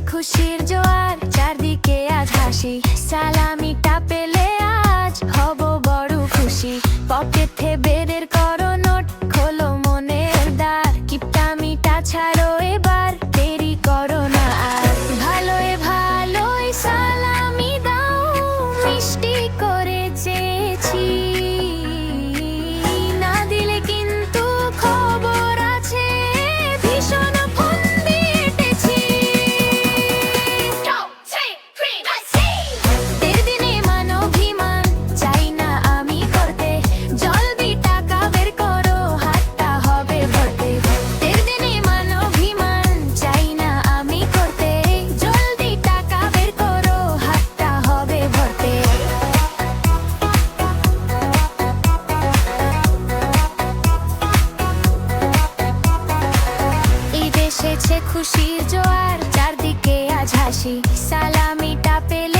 খুশির জোয়ার, চারদিকে আজ হাসি। সালামিটা পেলে আজ হব বড় খুশি। পকেটে বেরের করো নোট, খোলো মনের দ্বার। কিপটামিটা ছাড়ো এবার, দেরি করো না আর। ভালোয় ভালোয় সালামি দাও, মিষ্টি করে চেয়েছি। না দিলে কিন্তু খবর আছে, ভীষণ ফোন দিয়ে এঁটেছি। তের দিনে মান অভিমান চাই না আমি করতে, জলদি টাকা বের করো, হাতটা হবে ভরতে। তের দিনে মান অভিমান চাই না আমি করতে, জলদি টাকা বের করো, হাতটা হবে ভরতে। ঈদ এসেছে খুশির জোয়ার, চারদিকে আজ হাসি। সালামিটা পেলে